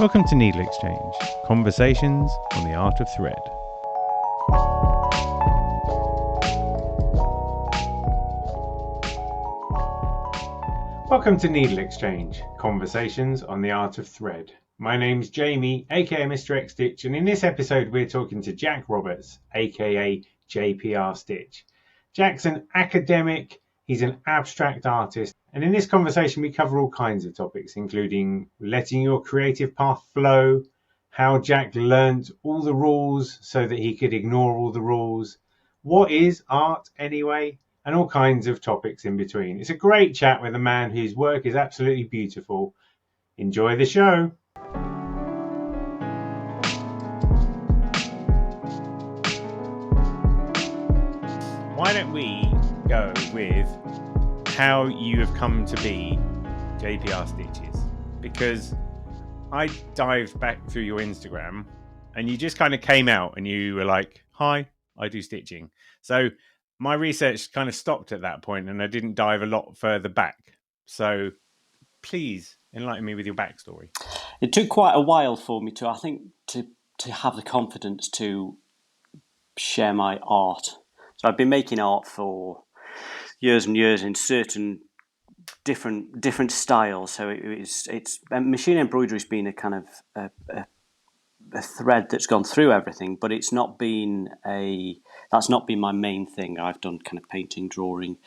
Welcome to NeedleXChange, conversations on the art of thread. Welcome to NeedleXChange, conversations on the art of thread. My name's Jamie, aka Mr. XStitch, and in this episode we're talking to Jack Roberts, aka JPR Stitch. Jack's an academic, he's an abstract artist, and in this conversation we cover all kinds of topics, including letting your creative path flow, how Jack learnt all the rules so that he could ignore all the rules, what is art anyway, and all kinds of topics in between. It's a great chat with a man whose work is absolutely beautiful. Enjoy the show. Why don't we go with how you have come to be JPR Stitches? Because I dived back through your Instagram and you just kind of came out and you were like, hi, I do stitching. So my research kind of stopped at that point and I didn't dive a lot further back. So please enlighten me with your backstory. It took quite a while for me to have the confidence to share my art. So I've been making art for years and years in certain different styles. So it's machine embroidery has been a kind of a thread that's gone through everything, but that's not been my main thing. I've done kind of painting, drawing,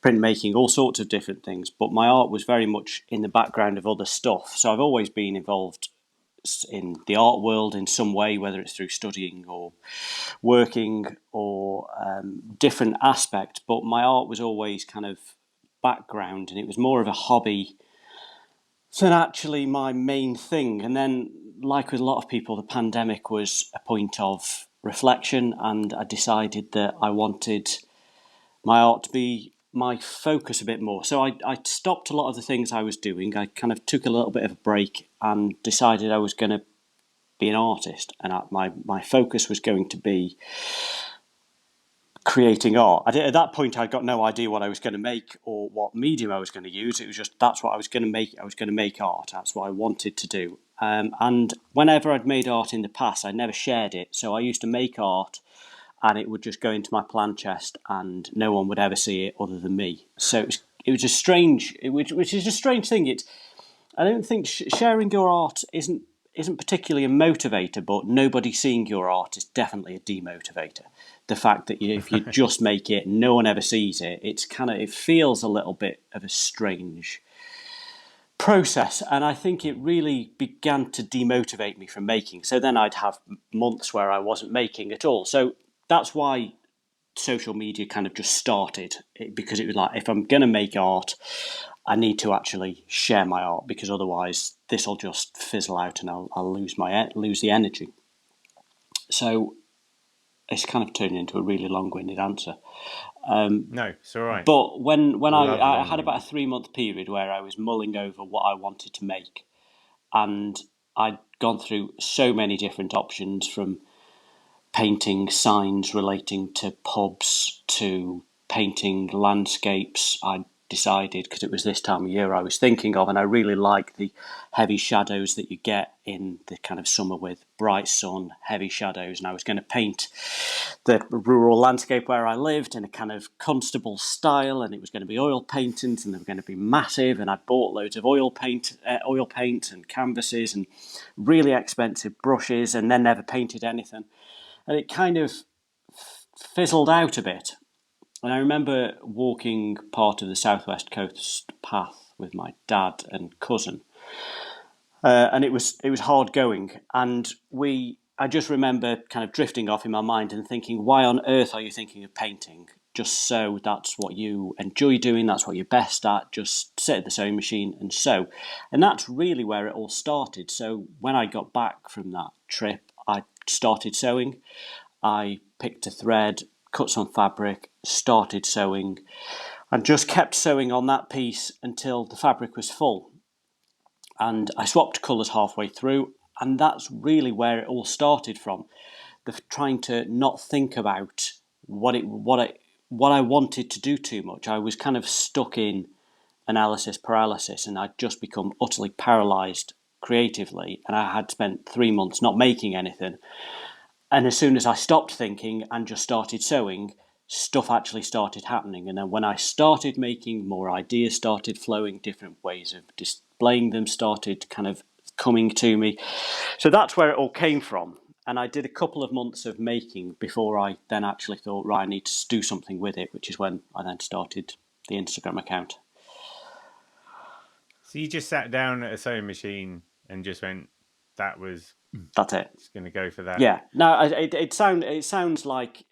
printmaking, all sorts of different things. But my art was very much in the background of other stuff. So I've always been involved in the art world in some way, whether it's through studying or working or different aspect. But my art was always kind of background, and it was more of a hobby than actually my main thing. And then, like with a lot of people, the pandemic was a point of reflection, and I decided that I wanted my art to be my focus a bit more. So I stopped a lot of the things I was doing. I kind of took a little bit of a break and decided I was going to be an artist, and my focus was going to be creating art. At that point, I'd got no idea what I was going to make or what medium I was going to use. It was just that's what I was going to make. I was going to make art. That's what I wanted to do. And whenever I'd made art in the past, I never shared it. So I used to make art, and it would just go into my plant chest, and no one would ever see it other than me. So it was a strange, which is a strange thing. I don't think sharing your art isn't particularly a motivator, but nobody seeing your art is definitely a demotivator. The fact that if you just make it, no one ever sees it, it feels a little bit of a strange process, and I think it really began to demotivate me from making. So then I'd have months where I wasn't making at all. So that's why social media kind of just started, because it was like, if I'm going to make art, I need to actually share my art, because otherwise this will just fizzle out and I'll lose the energy. So it's kind of turned into a really long-winded answer. No, it's all right. But when I had about a 3-month period where I was mulling over what I wanted to make, and I'd gone through so many different options, from painting signs relating to pubs to painting landscapes. I decided, because it was this time of year I was thinking of, and I really like the heavy shadows that you get in the kind of summer with bright sun, heavy shadows, and I was going to paint the rural landscape where I lived in a kind of Constable style, and it was going to be oil paintings, and they were going to be massive, and I bought loads of oil paint and canvases and really expensive brushes, and then never painted anything, and it kind of fizzled out a bit. And I remember walking part of the Southwest Coast path with my dad and cousin, and it was hard going. And I just remember kind of drifting off in my mind and thinking, why on earth are you thinking of painting? Just sew. That's what you enjoy doing. That's what you're best at. Just sit at the sewing machine and sew. And that's really where it all started. So when I got back from that trip, I started sewing. I picked a thread, cut some fabric, started sewing, and just kept sewing on that piece until the fabric was full. And I swapped colours halfway through, and that's really where it all started from. Trying to not think about what I wanted to do too much. I was kind of stuck in analysis paralysis, and I'd just become utterly paralysed creatively, and I had spent 3 months not making anything. And as soon as I stopped thinking and just started sewing, stuff actually started happening. And then when I started making, more ideas started flowing, different ways of displaying them started kind of coming to me. So that's where it all came from. And I did a couple of months of making before I then actually thought, right, I need to do something with it, which is when I then started the Instagram account. So you just sat down at a sewing machine and just went, that's it. Just going to go for that. Yeah. No, it sounds like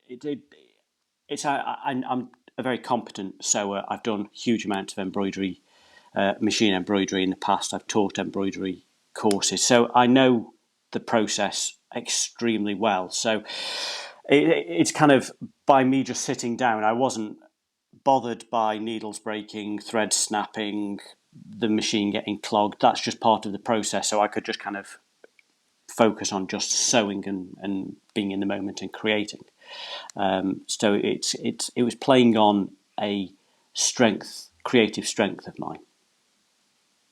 I'm a very competent sewer. I've done huge amounts of embroidery, machine embroidery in the past. I've taught embroidery courses, so I know the process extremely well. So it's kind of by me just sitting down. I wasn't bothered by needles breaking, threads snapping, the machine getting clogged. That's just part of the process. So I could just kind of focus on just sewing and being in the moment and creating. So it was playing on a creative strength of mine.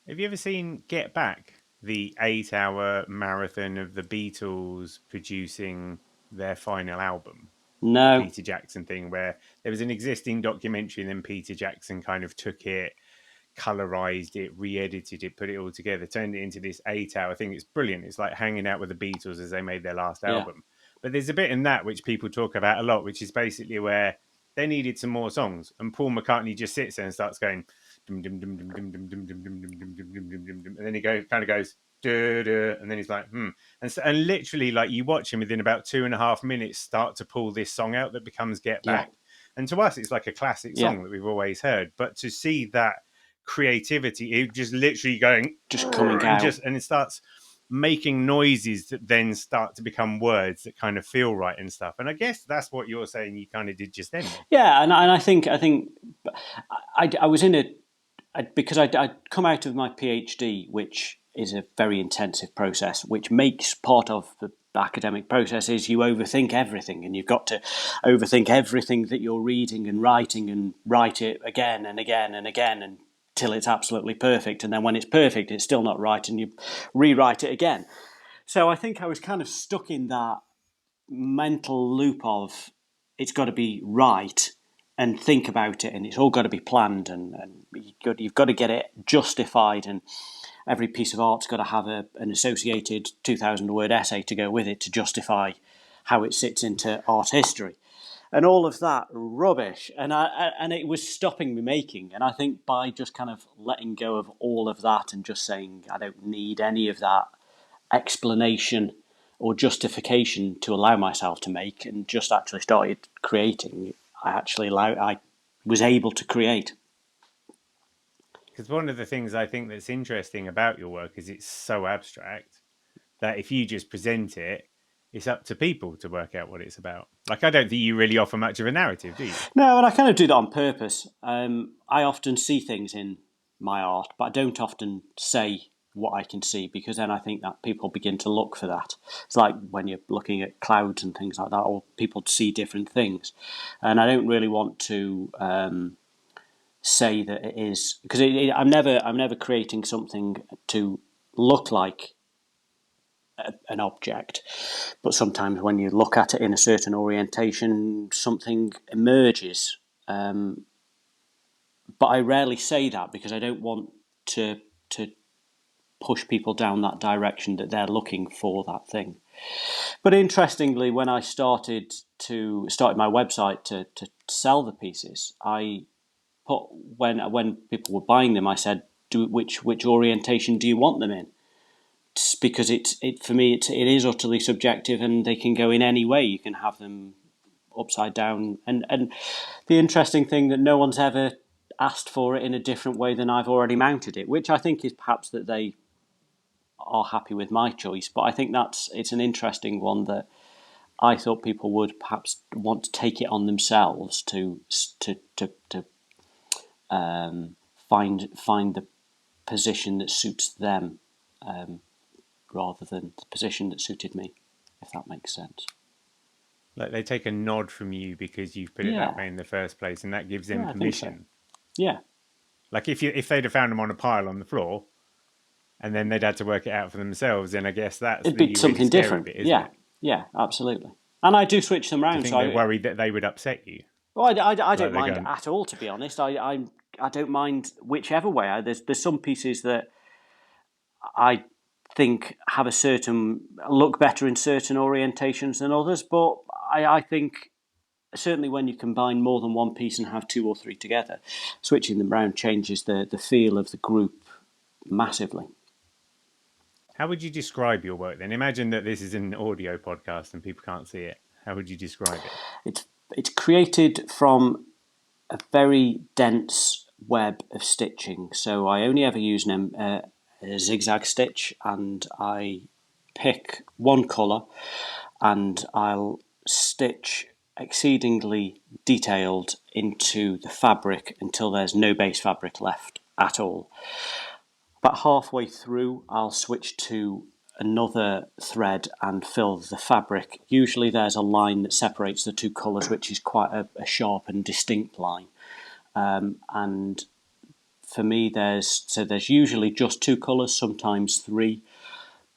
Have you ever seen Get Back, the 8-hour marathon of the Beatles producing their final album? No. Peter Jackson thing, where there was an existing documentary and then Peter Jackson kind of took it, colorized it, re-edited it, put it all together, turned it into this 8-hour thing. It's brilliant. It's like hanging out with the Beatles as they made their last album. But there's a bit in that which people talk about a lot, which is basically where they needed some more songs, and Paul McCartney just sits there and starts going, and then he kind of goes, and then he's like, and literally, like, you watch him within about 2.5 minutes start to pull this song out that becomes Get Back. And to us, it's like a classic song that we've always heard. But to see that creativity, it just literally just coming out, and it starts making noises that then start to become words that kind of feel right and stuff. And I guess that's what you're saying you kind of did just then. Yeah, and I think I was in because I'd come out of my PhD, which is a very intensive process, which makes part of the academic process is you overthink everything, and you've got to overthink everything that you're reading and writing, and write it again and again and again until it's absolutely perfect. And then when it's perfect, it's still not right, and you rewrite it again. So I think I was kind of stuck in that mental loop of it's got to be right and think about it, and it's all got to be planned, and you've got to get it justified, and every piece of art's got to have an associated 2,000-word essay to go with it to justify how it sits into art history, and all of that rubbish. And it was stopping me making. And I think by just kind of letting go of all of that and just saying I don't need any of that explanation or justification to allow myself to make, and just actually started creating, I was able to create. Because one of the things I think that's interesting about your work is it's so abstract that if you just present it, it's up to people to work out what it's about. Like, I don't think you really offer much of a narrative, do you? No, and I kind of do that on purpose. I often see things in my art, but I don't often say what I can see, because then I think that people begin to look for that. It's like when you're looking at clouds and things like that, or people see different things. And I don't really want to say that it is, because I'm never creating something to look like an object, but sometimes when you look at it in a certain orientation, something emerges. But I rarely say that because I don't want to push people down that direction that they're looking for that thing. But interestingly, when I started my website to sell the pieces, I put, when people were buying them, I said, which orientation do you want them in? Because for me it is utterly subjective, and they can go in any way. You can have them upside down, and the interesting thing that no one's ever asked for it in a different way than I've already mounted it, which I think is perhaps that they are happy with my choice. But I think it's an interesting one that I thought people would perhaps want to take it on themselves to find the position that suits them, rather than the position that suited me, if that makes sense. Like, they take a nod from you because you've put it that way in the first place, and that gives them permission. So. Yeah. Like, if they'd have found them on a pile on the floor, and then they'd had to work it out for themselves. And I guess that's It'd be the really something scary different. bit, isn't Yeah, it? yeah, absolutely. And I do switch them Do you around. think So they're worried that they would upset you? well, I Like don't they're mind going, at all, to be honest. I don't mind whichever way. There's some pieces that I think have a certain look better in certain orientations than others, but I think certainly when you combine more than one piece and have two or three together, switching them around changes the feel of the group massively. how would you describe your work then? Imagine that this is an audio podcast and people can't see it. How would you describe it? It's created from a very dense web of stitching. So I only ever use a zigzag stitch, and I pick one colour and I'll stitch exceedingly detailed into the fabric until there's no base fabric left at all. About halfway through, I'll switch to another thread and fill the fabric. Usually there's a line that separates the two colours, which is quite a sharp and distinct line. And for me, there's usually just two colours, sometimes three,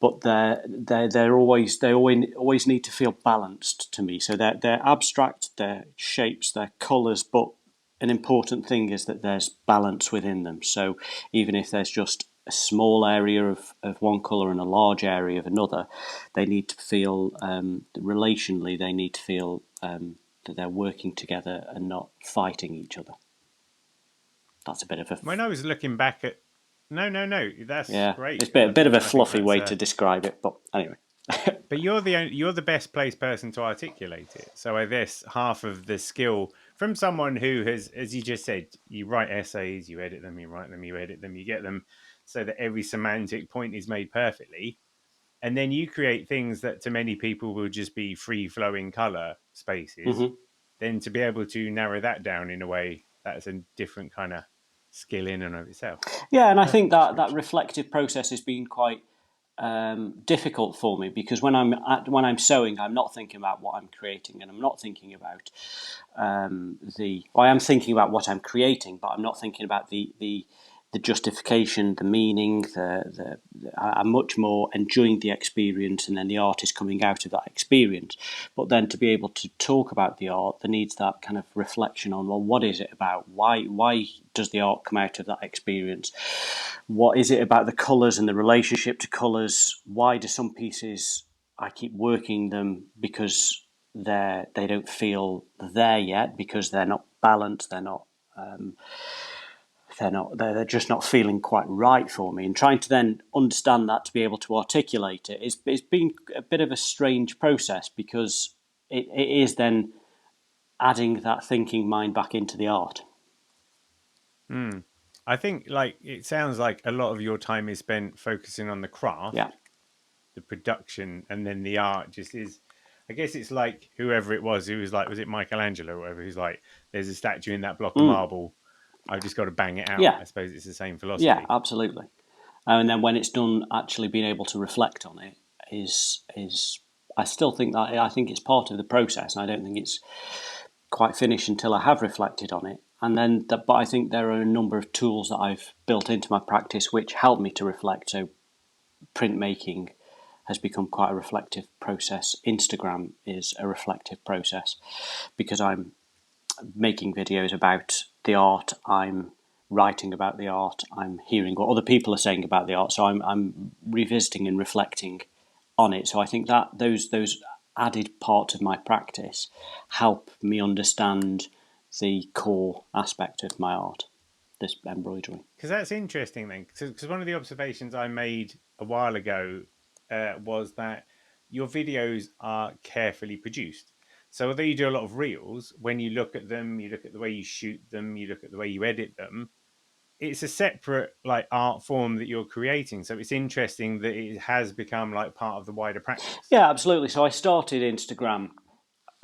but they always need to feel balanced to me. So they're abstract, they're shapes, they're colours, but an important thing is that there's balance within them. So even if there's just a small area of one colour and a large area of another, they need to feel relationally. They need to feel that they're working together and not fighting each other. That's a bit of a... When I was looking back at... No, that's great. It's a bit of a fluffy way to describe it, but anyway. But you're the best placed person to articulate it. So I guess half of the skill from someone who has, as you just said, you write essays, you edit them, you write them, you edit them, you get them so that every semantic point is made perfectly. And then you create things that to many people will just be free flowing color spaces. Mm-hmm. Then to be able to narrow that down in a way, that's a different kind of skill in and of itself. Yeah, and I think that reflective process has been quite difficult for me, because when I'm sewing, I'm not thinking about what I'm creating, and I'm not thinking about I am thinking about what I'm creating, but I'm not thinking about the justification, the meaning. I'm much more enjoying the experience, and then the art is coming out of that experience. But then to be able to talk about the art, there needs that kind of reflection on, well, what is it about? Why does the art come out of that experience? What is it about the colours and the relationship to colours? Why do some pieces I keep working them because they don't feel there yet, because they're not balanced, they're just not feeling quite right for me, and trying to then understand that to be able to articulate it's been a bit of a strange process, because it is then adding that thinking mind back into the art. I think it sounds like a lot of your time is spent focusing on the craft, the production, and then the art just is. I guess it's like whoever it was who was like, was it Michelangelo or whatever, who's like, there's a statue in that block of marble, I've just got to bang it out. Yeah. I suppose it's the same philosophy. Yeah, absolutely. And then when it's done, actually being able to reflect on it is I still think that, I think it's part of the process, and I don't think it's quite finished until I have reflected on it. And then, but I think there are a number of tools that I've built into my practice which help me to reflect. So printmaking has become quite a reflective process. Instagram is a reflective process, because I'm making videos about the art, I'm writing about the art, I'm hearing what other people are saying about the art, so I'm revisiting and reflecting on it. So I think that those added parts of my practice help me understand the core aspect of my art, this embroidery. Because that's interesting then, because one of the observations I made a while ago was that your videos are carefully produced. So although you do a lot of reels, when you look at them, you look at the way you shoot them, you look at the way you edit them, it's a separate art form that you're creating. So it's interesting that it has become part of the wider practice. Yeah, absolutely. So I started Instagram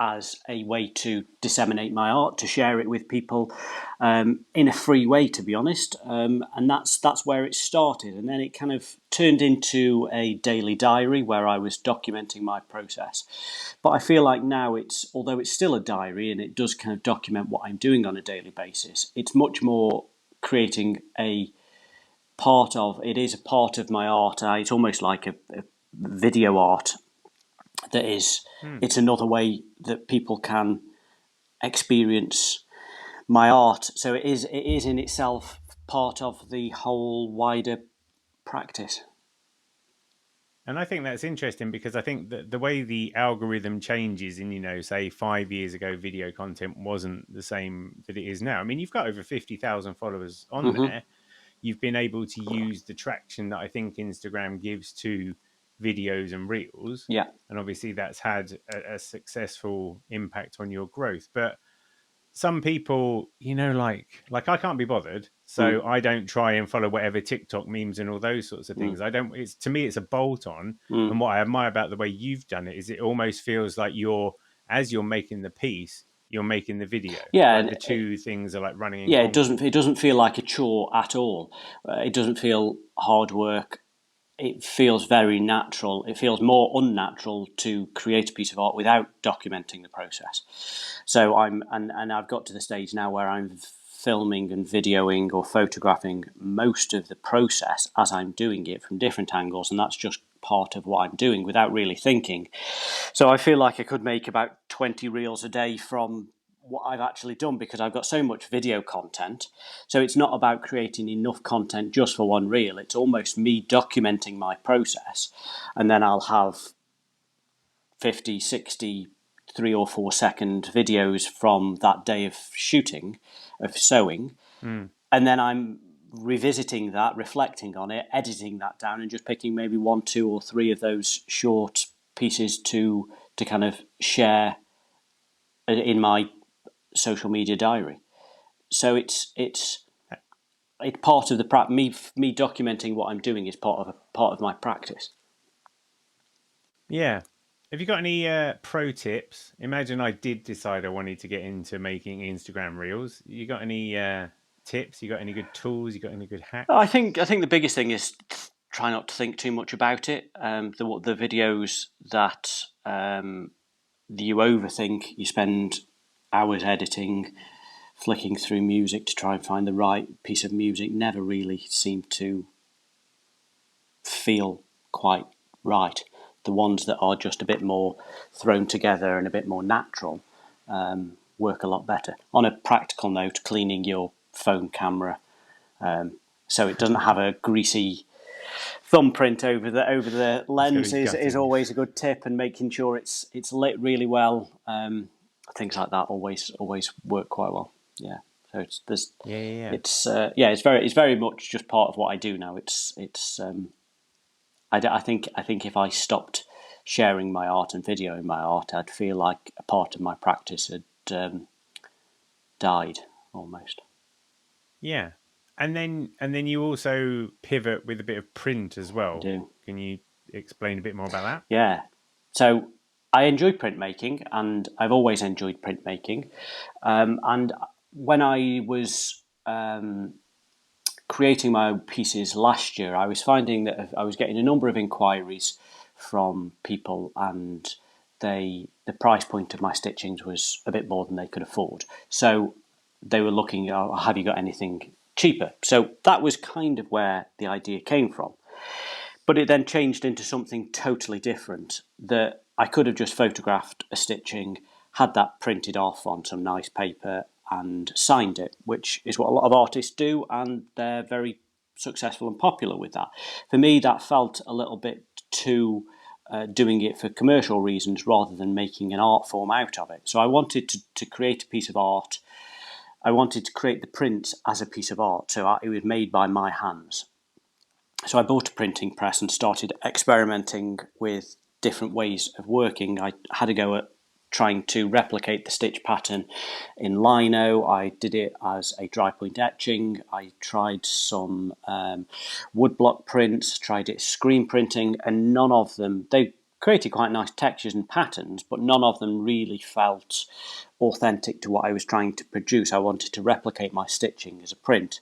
as a way to disseminate my art, to share it with people in a free way, to be honest. And that's where it started. And then it kind of turned into a daily diary where I was documenting my process. But I feel like now although it's still a diary and it does kind of document what I'm doing on a daily basis, it's much more creating a it is a part of my art. It's almost like a video art that is, it's another way that people can experience my art. So it is in itself part of the whole wider practice. And I think that's interesting because I think that the way the algorithm changes in, say 5 years ago, video content wasn't the same that it is now. I mean, you've got over 50,000 followers on there. You've been able to use the traction that I think Instagram gives to videos and reels. Yeah. And obviously that's had a successful impact on your growth. But some people, like I can't be bothered, so I don't try and follow whatever TikTok memes and all those sorts of things. I don't. It's, to me, it's a bolt on. And what I admire about the way you've done it is it almost feels like as you're making the piece, you're making the video. Yeah, like the two things are like running in concert. It doesn't feel like a chore at all. It doesn't feel hard work. It feels very natural. It feels more unnatural to create a piece of art without documenting the process. So I've got to the stage now where I'm filming and videoing or photographing most of the process as I'm doing it from different angles, and that's just part of what I'm doing without really thinking. So I feel like I could make about 20 reels a day from what I've actually done, because I've got so much video content. So it's not about creating enough content just for one reel. It's almost me documenting my process, and then I'll have 50, 60, 3 or 4 second videos from that day of shooting, of sewing. And then I'm revisiting that, reflecting on it, editing that down, and just picking maybe 1, 2 or 3 of those short pieces to kind of share in my social media diary. So it's part of the me documenting what I'm doing is part of my practice. Yeah. Have you got any pro tips? Imagine I did decide I wanted to get into making Instagram reels. You got any tips? You got any good tools? You got any good hacks? I think the biggest thing is try not to think too much about it. The videos that you overthink, you spend hours editing, flicking through music to try and find the right piece of music, never really seem to feel quite right. The ones that are just a bit more thrown together and a bit more natural work a lot better. On a practical note, cleaning your phone camera so it doesn't have a greasy thumbprint over the lens is always a good tip, and making sure it's lit really well. Things like that always work quite well. Yeah. So it's very much just part of what I do now. I think if I stopped sharing my art and videoing my art, I'd feel like a part of my practice had died almost. Yeah. And then you also pivot with a bit of print as well. I do. Can you explain a bit more about that? Yeah. So I enjoy printmaking, and I've always enjoyed printmaking. And when I was creating my own pieces last year, I was finding that I was getting a number of inquiries from people, and the price point of my stitchings was a bit more than they could afford. So they were looking, oh, have you got anything cheaper? So that was kind of where the idea came from. But it then changed into something totally different, that I could have just photographed a stitching, had that printed off on some nice paper and signed it, which is what a lot of artists do, and they're very successful and popular with that. For me, that felt a little bit too doing it for commercial reasons rather than making an art form out of it. So I wanted to create a piece of art. I wanted to create the print as a piece of art, so it was made by my hands. So I bought a printing press and started experimenting with different ways of working. I had a go at trying to replicate the stitch pattern in lino. I did it as a dry point etching. I tried some woodblock prints, tried it screen printing, and none of them, they created quite nice textures and patterns, but none of them really felt authentic to what I was trying to produce. I wanted to replicate my stitching as a print.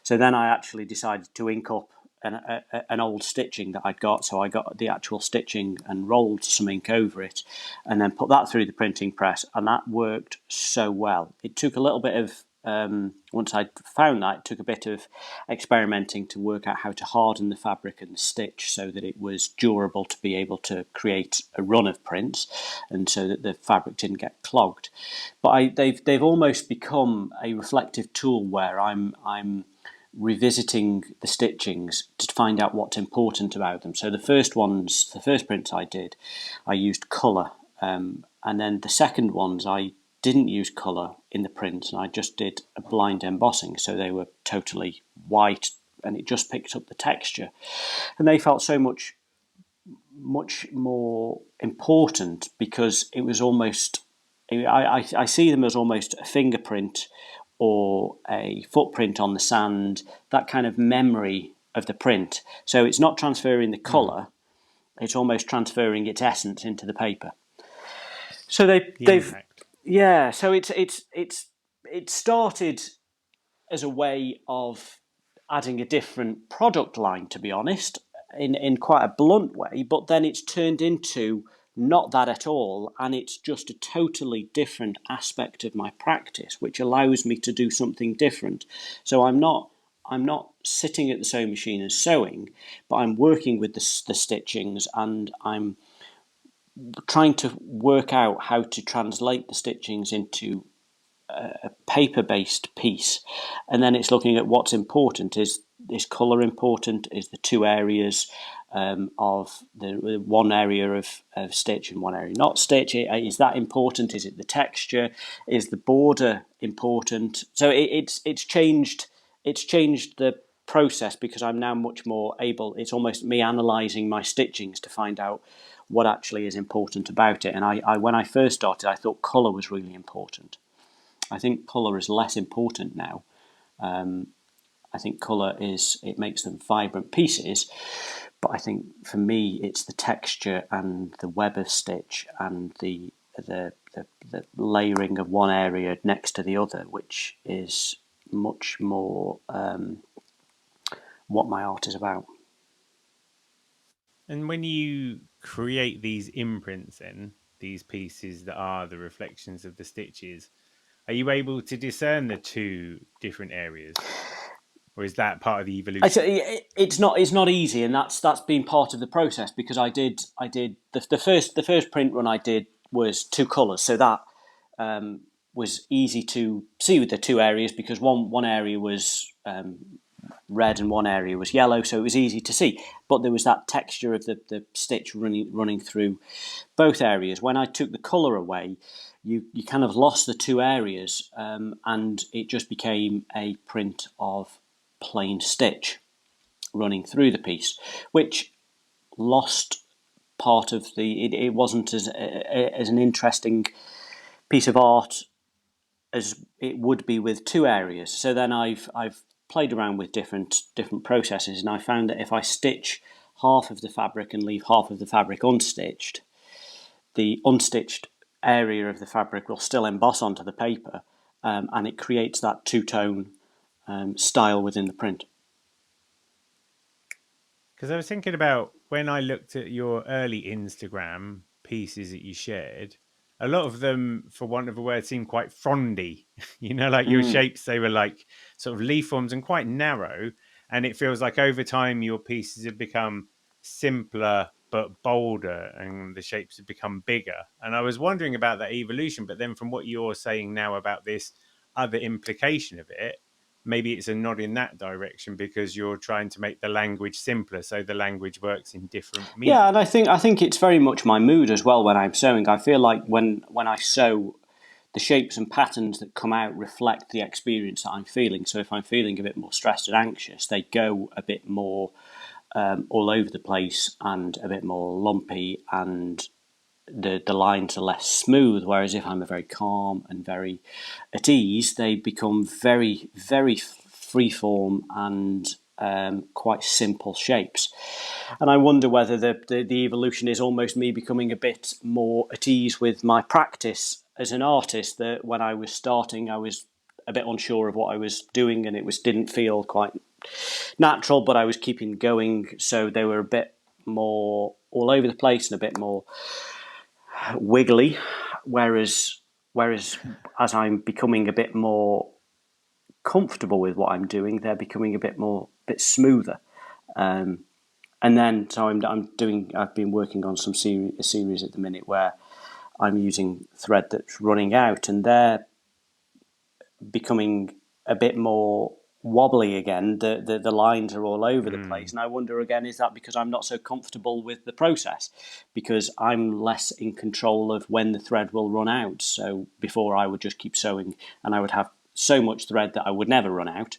So then I actually decided to ink up an old stitching that I'd got. So I got the actual stitching and rolled some ink over it, and then put that through the printing press, and that worked so well. It took a little bit of once I found that, it took a bit of experimenting to work out how to harden the fabric and the stitch so that it was durable to be able to create a run of prints, and so that the fabric didn't get clogged. But they've almost become a reflective tool where I'm revisiting the stitchings to find out what's important about them. So the first prints I did, I used colour, and then the second ones I didn't use colour in the prints, and I just did a blind embossing, so they were totally white and it just picked up the texture, and they felt so much more important because it was almost, I see them as almost a fingerprint or a footprint on the sand, that kind of memory of the print. So it's not transferring the colour, it's almost transferring its essence into the paper. So they've yeah. So it started as a way of adding a different product line, to be honest, in quite a blunt way. But then it's turned into not that at all, and it's just a totally different aspect of my practice, which allows me to do something different. So I'm not sitting at the sewing machine and sewing, but I'm working with the stitchings, and I'm trying to work out how to translate the stitchings into a paper-based piece, and then it's looking at what's important. Is colour important? Is the two areas of the one area of stitch and one area not stitch, is that important? Is it the texture? Is the border important? So it's changed the process, because I'm now much more able. It's almost me analysing my stitchings to find out what actually is important about it. And I when I first started, I thought colour was really important. I think colour is less important now. I think colour it makes them vibrant pieces, but I think for me it's the texture and the web of stitch and the layering of one area next to the other, which is much more what my art is about. And when you create these imprints, then these pieces that are the reflections of the stitches, are you able to discern the two different areas, or is that part of the evolution? It's not easy, and that's been part of the process, because I did the first print run I did was two colours, so that was easy to see with the two areas, because one area was red and one area was yellow, so it was easy to see. But there was that texture of the stitch running through both areas. When I took the colour away, you kind of lost the two areas, and it just became a print of plain stitch running through the piece, which lost part of it wasn't as an interesting piece of art as it would be with two areas. So then I've played around with different processes, and I found that if I stitch half of the fabric and leave half of the fabric unstitched, the unstitched area of the fabric will still emboss onto the paper, and it creates that two-tone style within the print. Because I was thinking about when I looked at your early Instagram pieces that you shared, a lot of them, for want of a word, seemed quite frondy. Like your shapes, they were like sort of leaf forms and quite narrow. And it feels like over time your pieces have become simpler but bolder, and the shapes have become bigger. And I was wondering about that evolution. But then from what you're saying now about this other implication of it, maybe it's a nod in that direction, because you're trying to make the language simpler, so the language works in different mediums. Yeah, and I think it's very much my mood as well when I'm sewing. I feel like when I sew, the shapes and patterns that come out reflect the experience that I'm feeling. So if I'm feeling a bit more stressed and anxious, they go a bit more all over the place and a bit more lumpy, and the lines are less smooth. Whereas if I'm very calm and very at ease, they become very, very freeform and quite simple shapes. And I wonder whether the evolution is almost me becoming a bit more at ease with my practice as an artist. That when I was starting, I was a bit unsure of what I was doing, and it didn't feel quite natural, but I was keeping going, so they were a bit more all over the place and a bit more wiggly, whereas as I'm becoming a bit more comfortable with what I'm doing, they're becoming a bit smoother. And then, so I've been working on a series at the minute where I'm using thread that's running out, and they're becoming a bit more wobbly again. The lines are all over the place, and I wonder again, is that because I'm not so comfortable with the process, because I'm less in control of when the thread will run out? So before, I would just keep sewing and I would have so much thread that I would never run out,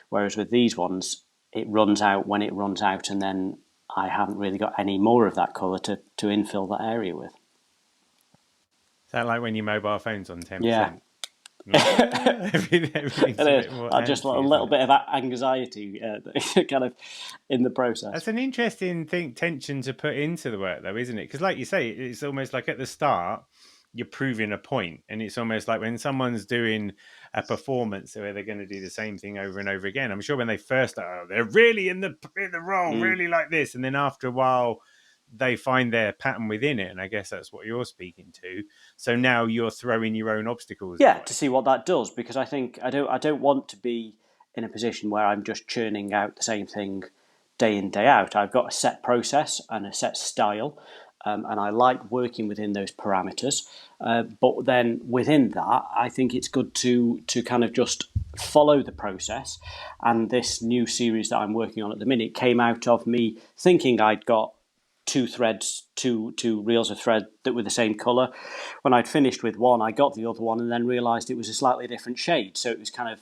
whereas with these ones it runs out when it runs out, and then I haven't really got any more of that colour to infill that area with. Is that like when your mobile phone's on 10%? Yeah. Everything's a bit more just a little bit of anxiety kind of in the process. That's an interesting tension to put into the work, though, isn't it? Because like you say, it's almost like at the start you're proving a point, and it's almost like when someone's doing a performance where they're going to do the same thing over and over again. I'm sure when they first start, they're really in the role, really like this, and then after a while they find their pattern within it, and I guess that's what you're speaking to. So now you're throwing your own obstacles away. To see what that does, because I think I don't want to be in a position where I'm just churning out the same thing day in, day out. I've got a set process and a set style, and I like working within those parameters. But then within that, I think it's good to kind of just follow the process. And this new series that I'm working on at the minute came out of me thinking I'd got two reels of thread that were the same colour. When I'd finished with one, I got the other one and then realised it was a slightly different shade. So it was kind of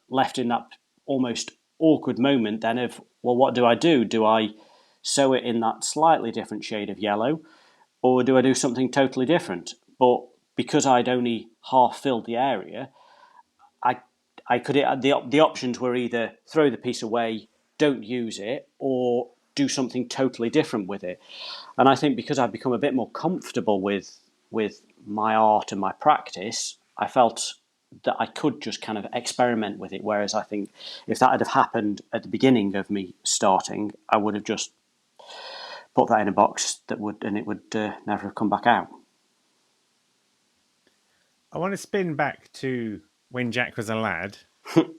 left in that almost awkward moment then of, well, what do? Do I sew it in that slightly different shade of yellow, or do I do something totally different? But because I'd only half filled the area, I could the options were either throw the piece away, don't use it, or do something totally different with it. And I think because I've become a bit more comfortable with my art and my practice, I felt that I could just kind of experiment with it. Whereas I think if that had have happened at the beginning of me starting, I would have just put that in a box it would never have come back out. I want to spin back to when Jack was a lad,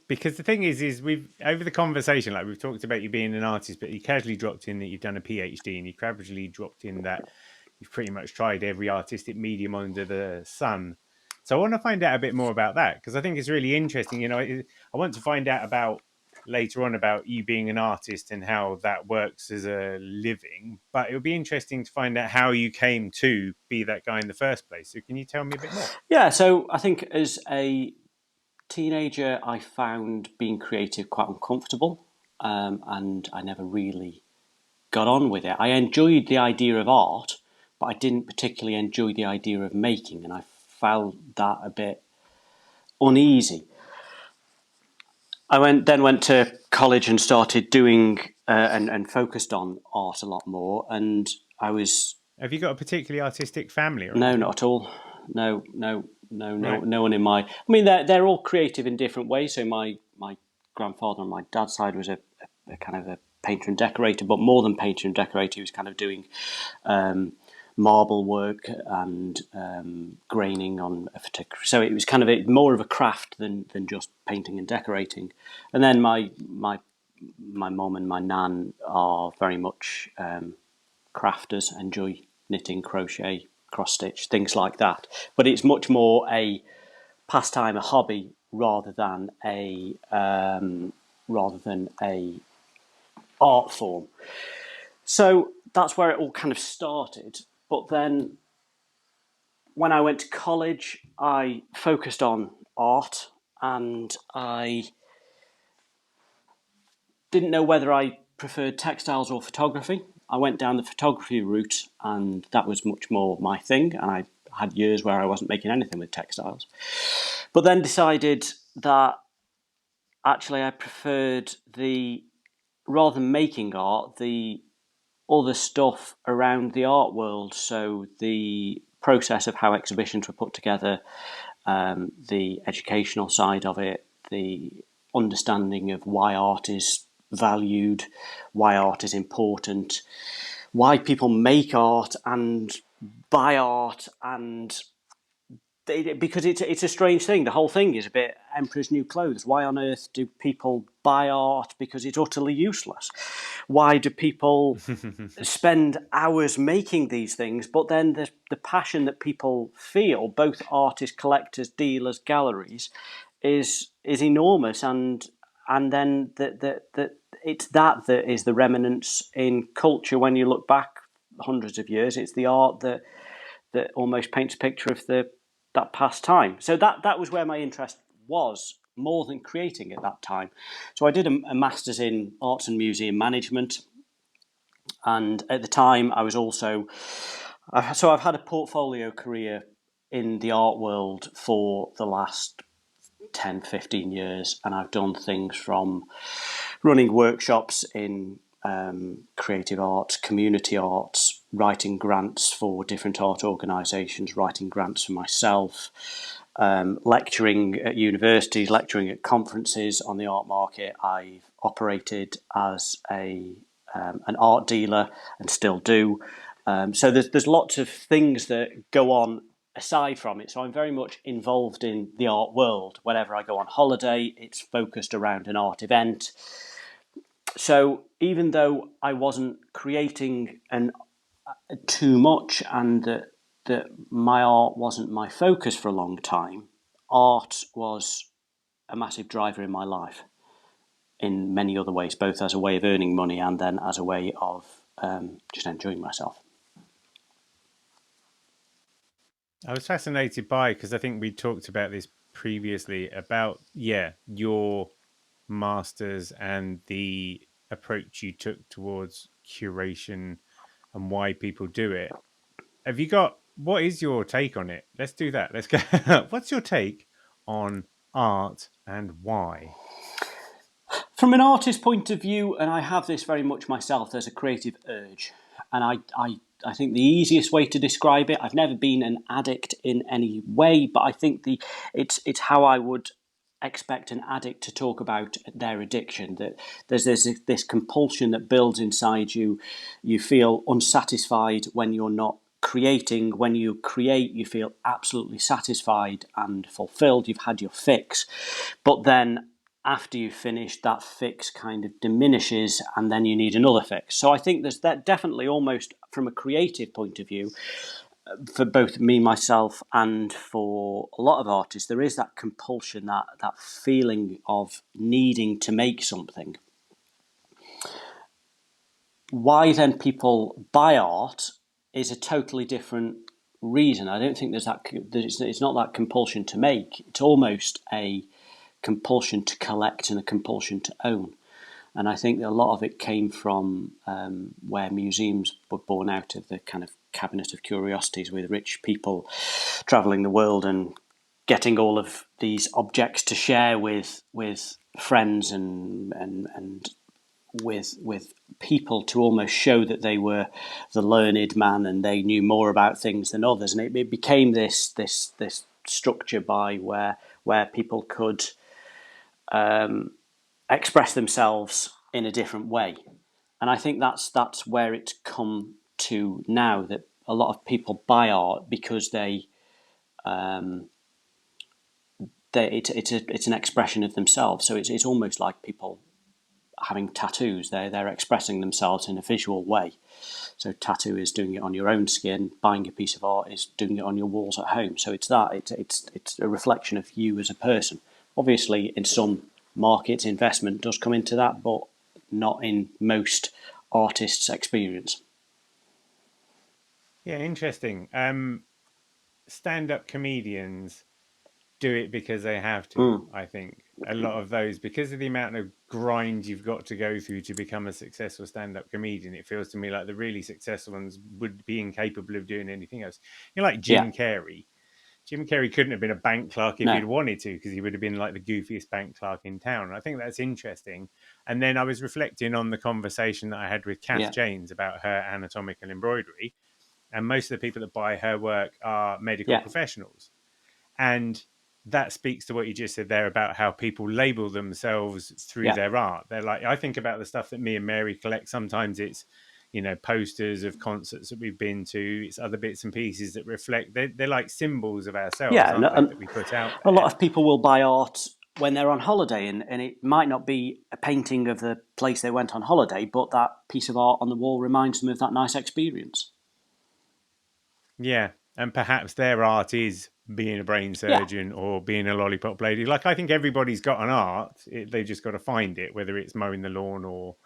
because the thing is we've over the conversation, like we've talked about you being an artist, but you casually dropped in that you've done a PhD, and you casually dropped in that you've pretty much tried every artistic medium under the sun. So I want to find out a bit more about that, because I think it's really interesting. You know, I want to find out about later on about you being an artist and how that works as a living, but it would be interesting to find out how you came to be that guy in the first place. So can you tell me a bit more? Yeah, so I think as a teenager, I found being creative quite uncomfortable, and I never really got on with it. I enjoyed the idea of art, but I didn't particularly enjoy the idea of making, and I found that a bit uneasy. I went to college and started doing and focused on art a lot more, and I was... Have you got a particularly artistic family? No, not at all. No one in my... I mean, they're all creative in different ways. So my grandfather on my dad's side was a kind of a painter and decorator, but more than painter and decorator, he was kind of doing marble work and graining on a particular... So it was kind of more of a craft than just painting and decorating. And then my mum and my nan are very much crafters, enjoy knitting, crochet, cross stitch, things like that. But it's much more a pastime, a hobby, rather than a art form. So that's where it all kind of started. But then when I went to college, I focused on art, and I didn't know whether I preferred textiles or photography. I went down the photography route, and that was much more my thing, and I had years where I wasn't making anything with textiles. But then decided that actually I preferred rather than making art, the other stuff around the art world. So the process of how exhibitions were put together, the educational side of it, the understanding of why art is valued, why art is important, why people make art and buy art, and because it's a strange thing. The whole thing is a bit Emperor's New Clothes. Why on earth do people buy art? Because it's utterly useless. Why do people spend hours making these things? But then the passion that people feel, both artists, collectors, dealers, galleries, is enormous. And then it's that is the remnants in culture when you look back hundreds of years. It's the art that almost paints a picture of that past time. So that was where my interest was, more than creating at that time. So I did a master's in arts and museum management, and at the time I was also I've had a portfolio career in the art world for the last 10, 15 years, and I've done things from running workshops in creative arts, community arts, writing grants for different art organisations, writing grants for myself, lecturing at universities, lecturing at conferences on the art market. I've operated as an art dealer and still do. So there's lots of things that go on aside from it. So I'm very much involved in the art world. Whenever I go on holiday, it's focused around an art event. So even though I wasn't creating too much, and that my art wasn't my focus for a long time, art was a massive driver in my life in many other ways, both as a way of earning money and then as a way of just enjoying myself. I was fascinated by, because I think we talked about this previously, about your masters and the approach you took towards curation and why people do it. What is your take on it? Let's do that. Let's go. What's your take on art and why? From an artist's point of view, and I have this very much myself, there's a creative urge. And I think the easiest way to describe it, I've never been an addict in any way, but I think it's how I would expect an addict to talk about their addiction, that there's this compulsion that builds inside you. You feel unsatisfied when you're not creating. When you create, you feel absolutely satisfied and fulfilled. You've had your fix. But then after you finish, that fix kind of diminishes and then you need another fix. So I think there's that definitely, almost from a creative point of view, for both me, myself, and for a lot of artists, there is that compulsion, that feeling of needing to make something. Why then people buy art is a totally different reason. I don't think it's not that compulsion to make. It's almost a compulsion to collect and a compulsion to own. And I think that a lot of it came from where museums were born out of, the kind of cabinet of curiosities, with rich people travelling the world and getting all of these objects to share with friends and with people, to almost show that they were the learned man and they knew more about things than others. And it became this structure by where people could express themselves in a different way. And I think that's where it's come to now, that a lot of people buy art because it's an expression of themselves. So it's almost like people having tattoos. They're expressing themselves in a visual way. So tattoo is doing it on your own skin. Buying a piece of art is doing it on your walls at home. So it's a reflection of you as a person. Obviously, in some markets, investment does come into that, but not in most artists' experience. Yeah, interesting. Stand-up comedians do it because they have to. I think a lot of those, because of the amount of grind you've got to go through to become a successful stand-up comedian, it feels to me like the really successful ones would be incapable of doing anything else. Like Jim Carrey. Jim Carrey couldn't have been a bank clerk if he'd wanted to, because he would have been like the goofiest bank clerk in town. And I think that's interesting. And then I was reflecting on the conversation that I had with Kath Janes about her anatomical embroidery. And most of the people that buy her work are medical professionals. And that speaks to what you just said there about how people label themselves through their art. They're like, I think about the stuff that me and Mary collect. Sometimes it's, posters of concerts that we've been to. It's other bits and pieces that reflect. They're like symbols of ourselves, Yeah, aren't they? That we put out a lot there. of people will buy art when they're on holiday, and it might not be a painting of the place they went on holiday, but that piece of art on the wall reminds them of that nice experience. Yeah, and perhaps their art is being a brain surgeon or being a lollipop lady. Like, I think everybody's got an art. They've just got to find it, whether it's mowing the lawn or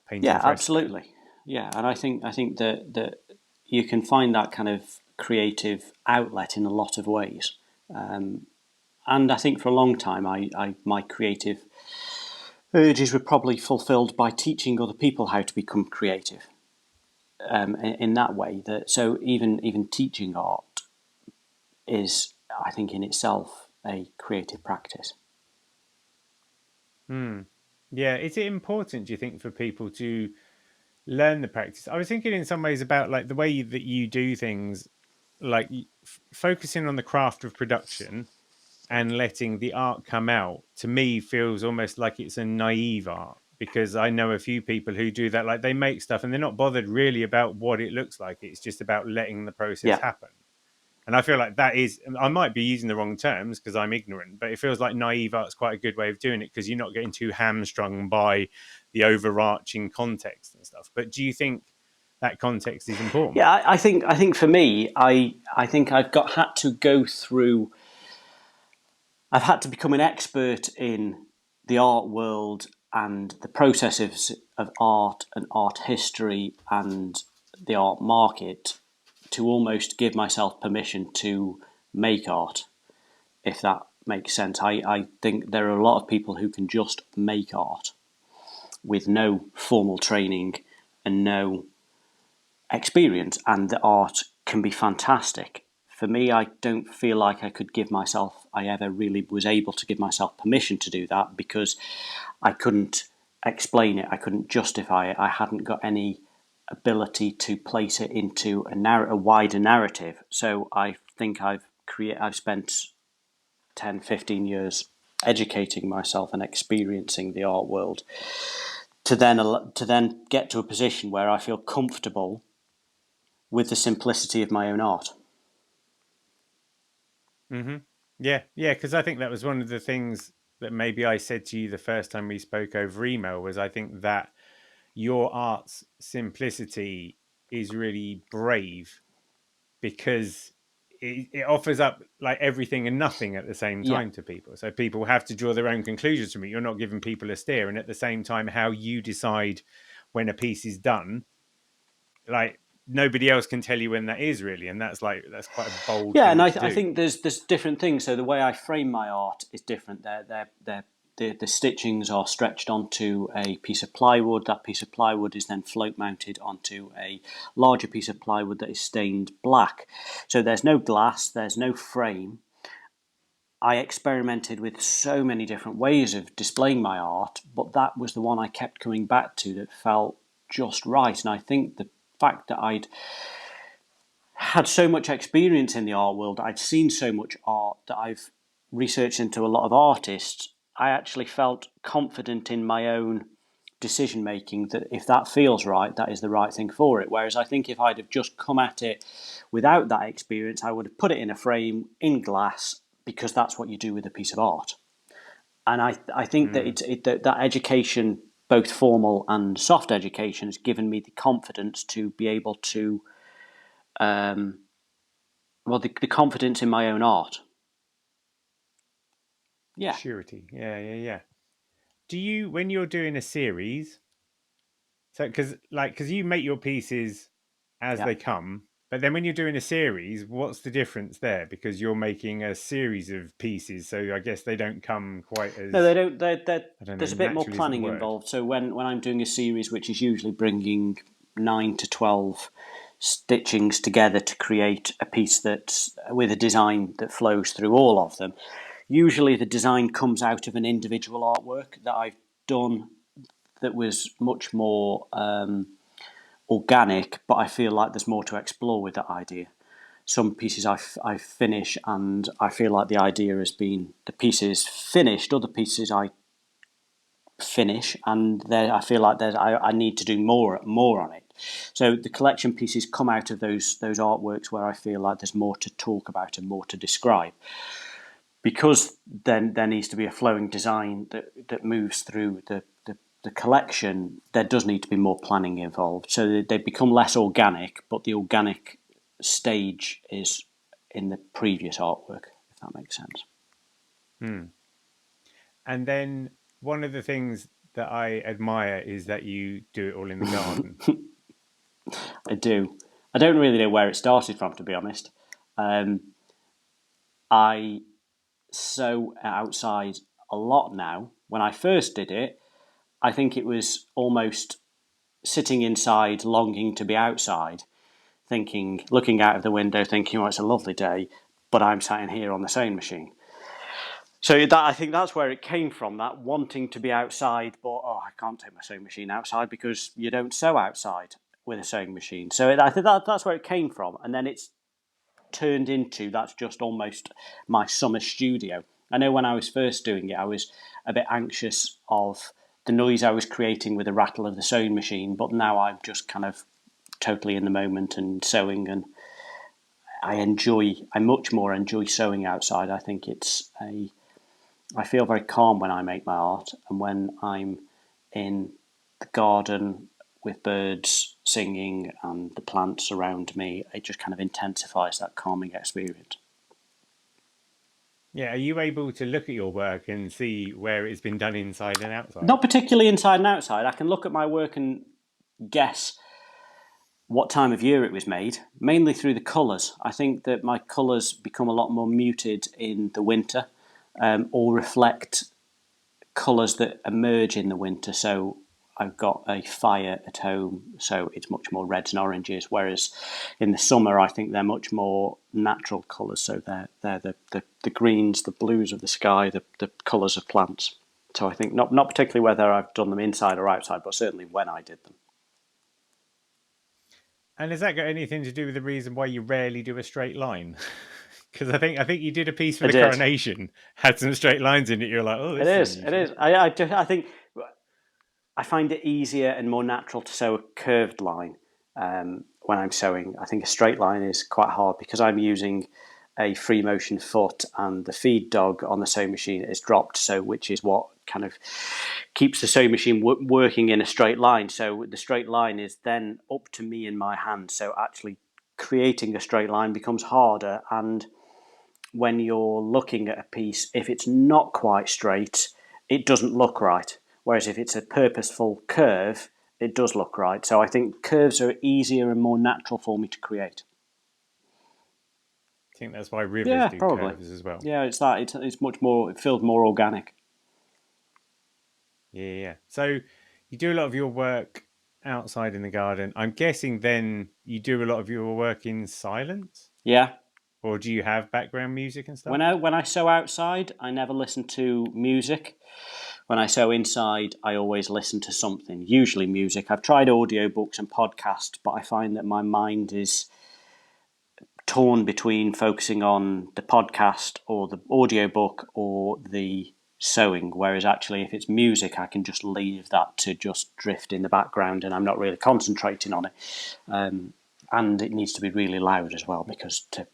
painting Yeah, fresco. absolutely. Yeah, and I think that you can find that kind of creative outlet in a lot of ways. And I think for a long time, my creative urges were probably fulfilled by teaching other people how to become creative. In that way, so even teaching art is, I think, in itself a creative practice. Yeah, is it important, do you think, for people to learn the practice? I was thinking in some ways about like the way that you do things, like focusing on the craft of production and letting the art come out, to me feels almost like it's a naive art, because I know a few people who do that. Like, they make stuff and they're not bothered really about what it looks like. It's just about letting the process Yeah. happen. And I feel like that is, I might be using the wrong terms because I'm ignorant, but it feels like naive art's quite a good way of doing it, because you're not getting too hamstrung by the overarching context and stuff. But do you think that context is important? Yeah, I think for me, I think had to go through. I've had to become an expert in the art world and the processes of art and art history and the art market to almost give myself permission to make art, if that makes sense. I think there are a lot of people who can just make art with no formal training and no experience, and the art can be fantastic. For me, I don't feel like I ever really was able to give myself permission to do that, because I couldn't explain it, I couldn't justify it, I hadn't got any ability to place it into a wider narrative. So I think I've spent 10, 15 years educating myself and experiencing the art world to then get to a position where I feel comfortable with the simplicity of my own art. Mm-hmm. Yeah, because I think that was one of the things that maybe I said to you the first time we spoke over email, was I think that your art's simplicity is really brave, because it offers up like everything and nothing at the same Yeah. time to people. So people have to draw their own conclusions from it. You're not giving people a steer, and at the same time, how you decide when a piece is done, like, nobody else can tell you when that is, really, and that's quite a bold Yeah, and thing I to do. think there's different things. So the way I frame my art is different. The stitchings are stretched onto a piece of plywood. That piece of plywood is then float mounted onto a larger piece of plywood that is stained black. So there's no glass, there's no frame. I experimented with so many different ways of displaying my art, but that was the one I kept coming back to that felt just right. And I think the fact that I'd had so much experience in the art world, I'd seen so much art, that I've researched into a lot of artists, I actually felt confident in my own decision making, that if that feels right, that is the right thing for it. Whereas I think if I'd have just come at it without that experience, I would have put it in a frame in glass, because that's what you do with a piece of art. And I think that that education, both formal and soft education, has given me the confidence to be able to the confidence in my own art. Yeah. Surety. Yeah. Do you, when you're doing a series, so because you make your pieces as Yeah. they come, but then when you're doing a series, what's the difference there? Because you're making a series of pieces, so I guess they don't come quite as, No, they don't. I don't know, There's a bit more naturally is the planning word. involved. So when I'm doing a series, which is usually bringing 9 to 12 stitchings together to create a piece that's with a design that flows through all of them, usually the design comes out of an individual artwork that I've done that was much more organic, but I feel like there's more to explore with that idea. Some pieces I finish and I feel like the idea has been, the piece is finished. Other pieces I finish, and I feel like I need to do more on it. So the collection pieces come out of those artworks where I feel like there's more to talk about and more to describe. Because then there needs to be a flowing design that moves through the collection, there does need to be more planning involved. So they become less organic, but the organic stage is in the previous artwork, if that makes sense. And then one of the things that I admire is that you do it all in the garden. I do. I don't really know where it started from, to be honest. I sew outside a lot now. When I first did it, I think it was almost sitting inside, longing to be outside, looking out of the window, thinking, "Oh, it's a lovely day," but I'm sat in here on the sewing machine. So I think that's where it came from, that wanting to be outside, but I can't take my sewing machine outside because you don't sew outside with a sewing machine. So I think that's where it came from, and then it's turned into that's just almost my summer studio. I know when I was first doing it, I was a bit anxious of the noise I was creating with the rattle of the sewing machine, but now I'm just kind of totally in the moment and sewing, and I much more enjoy sewing outside. I think I feel very calm when I make my art, and when I'm in the garden with birds singing and the plants around me, it just kind of intensifies that calming experience. Yeah, are you able to look at your work and see where it's been done inside and outside? Not particularly inside and outside. I can look at my work and guess what time of year it was made, mainly through the colours. I think that my colours become a lot more muted in the winter, or reflect colours that emerge in the winter. So I've got a fire at home, so it's much more reds and oranges, whereas in the summer I think they're much more natural colours. So they're the greens, the blues of the sky, the colours of plants. So I think not particularly whether I've done them inside or outside, but certainly when I did them. And has that got anything to do with the reason why you rarely do a straight line? Because I think you did a piece for the coronation, had some straight lines in it. You're like, oh, this it is. I think I find it easier and more natural to sew a curved line when I'm sewing. I think a straight line is quite hard because I'm using a free motion foot, and the feed dog on the sewing machine is dropped, so which is what kind of keeps the sewing machine working in a straight line. So the straight line is then up to me in my hand. So actually creating a straight line becomes harder, and when you're looking at a piece, if it's not quite straight, it doesn't look right. Whereas if it's a purposeful curve, it does look right. So I think curves are easier and more natural for me to create. I think that's why rivers do curves as well. Yeah, it's that. It's much more. It feels more organic. Yeah. So you do a lot of your work outside in the garden. I'm guessing then you do a lot of your work in silence? Yeah. Or do you have background music and stuff? When I sew outside, I never listen to music. When I sew inside, I always listen to something, usually music. I've tried audiobooks and podcasts, but I find that my mind is torn between focusing on the podcast or the audiobook or the sewing, whereas actually if it's music I can just leave that to just drift in the background and I'm not really concentrating on it, and it needs to be really loud as well because to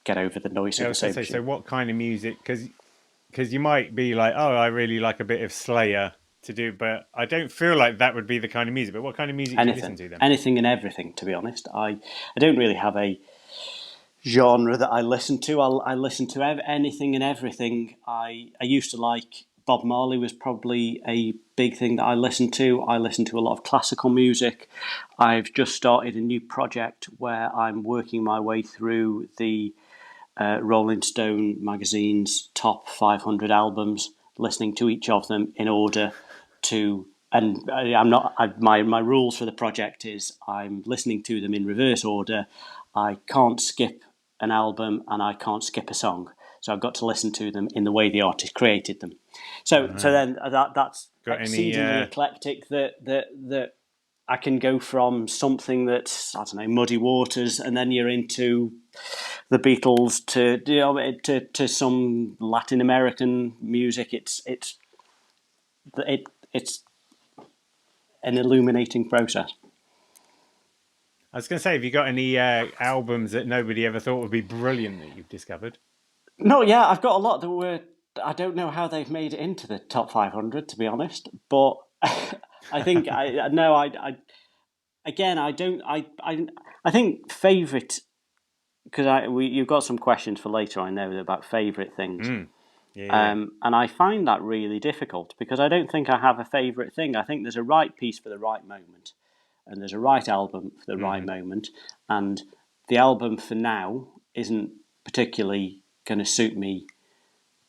get over the noise of the sewing machine. So what kind of music, because you might be like, oh, I really like a bit of Slayer to do, but I don't feel like that would be the kind of music. But what kind of music do you listen to then? Anything and everything, to be honest. I don't really have a genre that I listen to. I listen to anything and everything. I used to like Bob Marley, was probably a big thing that I listened to. I listen to a lot of classical music. I've just started a new project where I'm working my way through the Rolling Stone magazine's top 500 albums, listening to each of them in order to. And my rules for the project is I'm listening to them in reverse order. I can't skip an album and I can't skip a song. So I've got to listen to them in the way the artist created them. So then that's exceedingly eclectic. That I can go from something that's, I don't know, Muddy Waters, and then you're into the Beatles to some Latin American music. an illuminating process. I was going to say, have you got any albums that nobody ever thought would be brilliant that you've discovered? No, yeah, I've got a lot that were. I don't know how they've made it into the top 500, to be honest. But I think I think favourite, because you've got some questions for later. I know about favourite things. Yeah. And I find that really difficult because I don't think I have a favourite thing. I think there's a right piece for the right moment, and there's a right album for the right moment, and the album for now isn't particularly going to suit me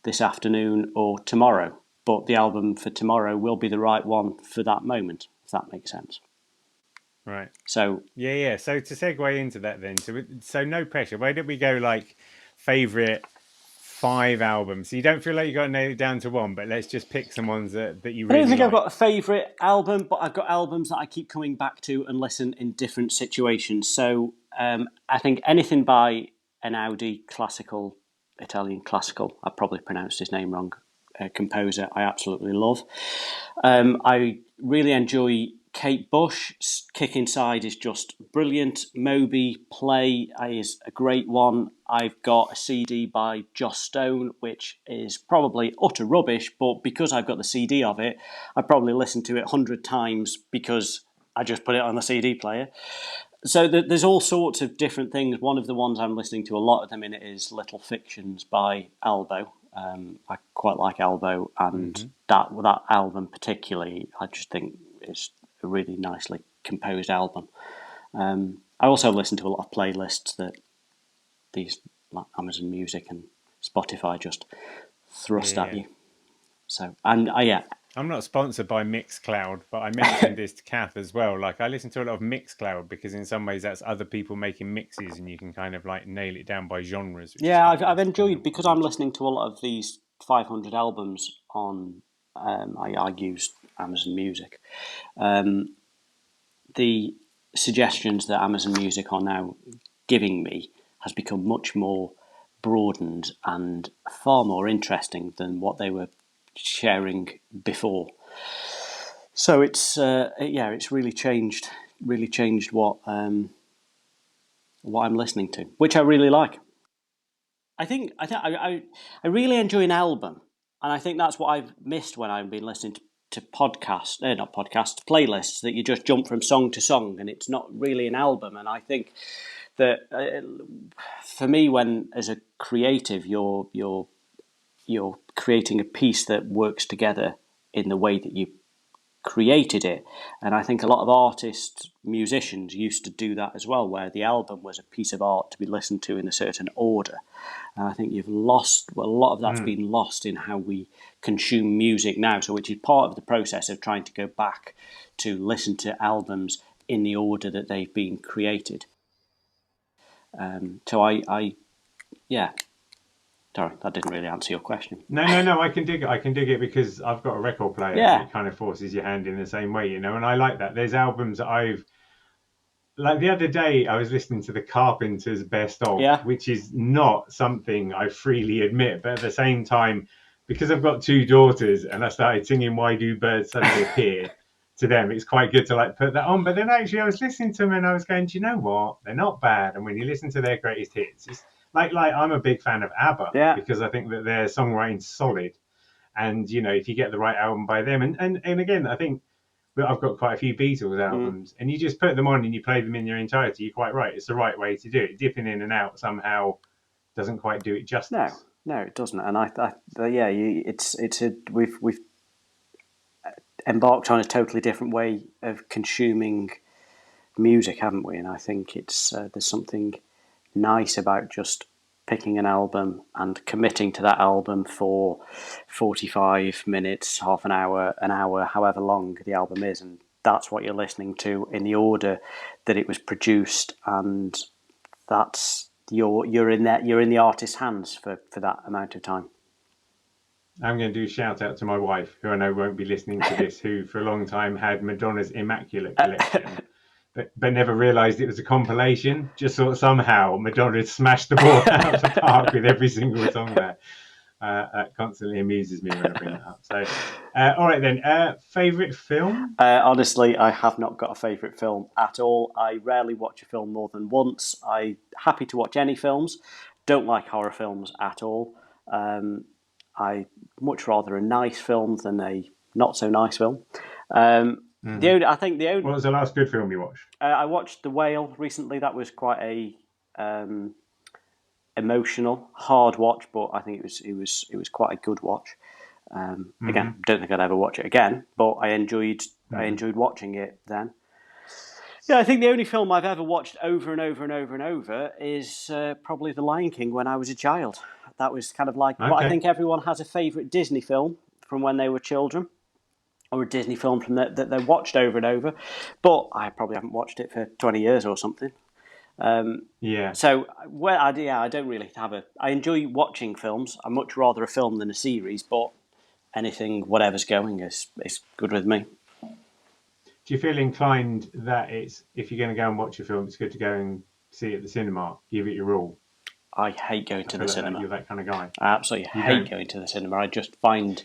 this afternoon or tomorrow, but the album for tomorrow will be the right one for that moment, if that makes sense. Right. So yeah. So to segue into that then, so no pressure. Why don't we go like favourite 5 albums? So you don't feel like you got to nail it down to one, but let's just pick some ones that you really I don't think like. I've got a favourite album, but I've got albums that I keep coming back to and listen in different situations. So I think anything by Einaudi, Italian classical, I probably pronounced his name wrong, composer, I absolutely love. I really enjoy Kate Bush. Kick Inside is just brilliant. Moby Play is a great one. I've got a CD by Joss Stone, which is probably utter rubbish, but because I've got the CD of it, I probably listened to it 100 times because I just put it on the CD player. So there's all sorts of different things. One of the ones I'm listening to a lot of them in it is Little Fictions by Albo. I quite like Albo, and that album particularly, I just think is a really nicely composed album. I also listen to a lot of playlists that these like Amazon Music and Spotify just thrust at you. So I'm not sponsored by Mixcloud, but I mentioned this to Kath as well. Like, I listen to a lot of Mixcloud because in some ways that's other people making mixes and you can kind of like nail it down by genres. Yeah, I've enjoyed, because I'm listening to a lot of these 500 albums on, I use Amazon Music. The suggestions that Amazon Music are now giving me has become much more broadened and far more interesting than what they were sharing before. So it's really changed what I'm listening to, which I really like. I really enjoy an album, and I think that's what I've missed when I've been listening to playlists, that you just jump from song to song and it's not really an album. And I think that for me, when as a creative you're creating a piece that works together in the way that you created it, and I think a lot of artists, musicians used to do that as well, where the album was a piece of art to be listened to in a certain order. And I think a lot of that's been lost in how we consume music now, so which is part of the process of trying to go back to listen to albums in the order that they've been created. Sorry, that didn't really answer your question. No, I can dig it because I've got a record player and it kind of forces your hand in the same way, you know, and I like that. There's albums that like the other day I was listening to the Carpenters' Best Of, which is not something I freely admit, but at the same time, because I've got 2 daughters and I started singing Why Do Birds Suddenly Appear to them, it's quite good to like put that on. But then actually I was listening to them and I was going, do you know what? They're not bad. And when you listen to their greatest hits, it's like I'm a big fan of ABBA because I think that their songwriting's solid. And, you know, if you get the right album by them, and again, I think I've got quite a few Beatles albums, and you just put them on and you play them in their entirety. You're quite right. It's the right way to do it. Dipping in and out somehow doesn't quite do it justice. No, it doesn't. And we've embarked on a totally different way of consuming music, haven't we? And I think it's there's something nice about just picking an album and committing to that album for 45 minutes, half an hour, however long the album is, and that's what you're listening to in the order that it was produced, and that's you're in the artist's hands for that amount of time. I'm going to do a shout out to my wife, who I know won't be listening to this, who for a long time had Madonna's Immaculate Collection. But never realised it was a compilation. Just thought somehow Madonna had smashed the ball out of the park with every single song there. That constantly amuses me when I bring that up. So, all right then. Favorite film? Honestly, I have not got a favourite film at all. I rarely watch a film more than once. I'm happy to watch any films. Don't like horror films at all. I much rather a nice film than a not so nice film. What was the last good film you watched? I watched The Whale recently. That was quite a emotional, hard watch, but I think it was quite a good watch. Again, don't think I'd ever watch it again, but I enjoyed watching it then. Yeah, I think the only film I've ever watched over and over and over and over is probably The Lion King when I was a child. That was kind of like, but I think everyone has a favourite Disney film from when they were children, or a Disney film from that they watched over and over. But I probably haven't watched it for 20 years or something. So, I don't really have a. I enjoy watching films. I much rather a film than a series, but anything, whatever's going, is good with me. Do you feel inclined that if you're going to go and watch a film, it's good to go and see it at the cinema? Give it your all. I hate going to the cinema. You're that kind of guy. I absolutely hate going to the cinema. I just find.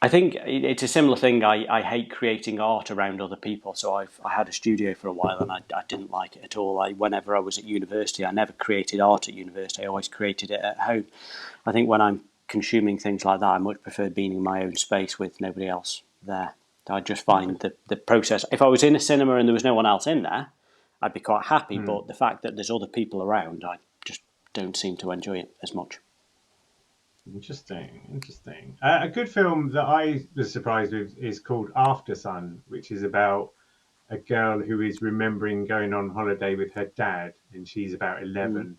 I think it's a similar thing. I hate creating art around other people. So I had a studio for a while and I didn't like it at all. Whenever I was at university, I never created art at university. I always created it at home. I think when I'm consuming things like that, I much prefer being in my own space with nobody else there. I just find the process. If I was in a cinema and there was no one else in there, I'd be quite happy. But the fact that there's other people around, I just don't seem to enjoy it as much. Interesting. A good film that I was surprised with is called After Sun, which is about a girl who is remembering going on holiday with her dad, and she's about 11.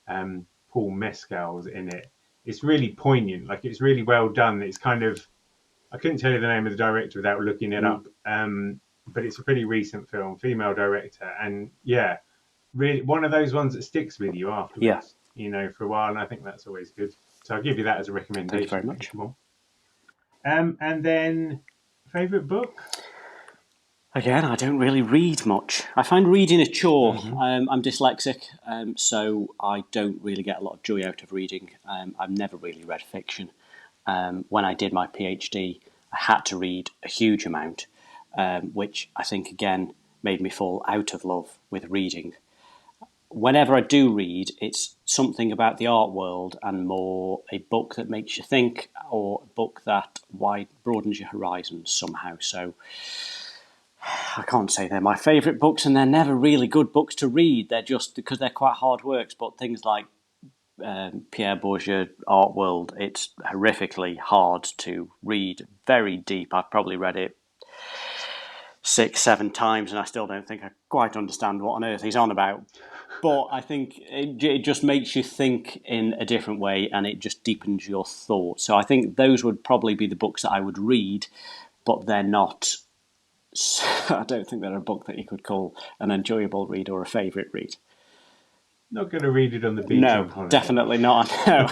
Paul Mescal's in it. It's really poignant. Like, it's really well done. It's kind of, I couldn't tell you the name of the director without looking it up. But it's a pretty recent film, female director, and really one of those ones that sticks with you afterwards. For a while, and I think that's always good. So I'll give you that as a recommendation. Thank you very much. And then, favourite book? Again, I don't really read much. I find reading a chore. I'm dyslexic, so I don't really get a lot of joy out of reading. I've never really read fiction. When I did my PhD, I had to read a huge amount, which I think, again, made me fall out of love with reading. Whenever I do read, it's something about the art world and more a book that makes you think, or a book that broadens your horizons somehow. So I can't say they're my favourite books, and they're never really good books to read. They're just because they're quite hard works. But things like Pierre Bourdieu art world, it's horrifically hard to read, very deep. I've probably read it 6-7 times, and I still don't think I quite understand what on earth he's on about. But I think it just makes you think in a different way, and it just deepens your thoughts. So I think those would probably be the books that I would read, but they're not. I don't think they're a book that you could call an enjoyable read or a favourite read. Not going to read it on the beach. No, definitely not. No.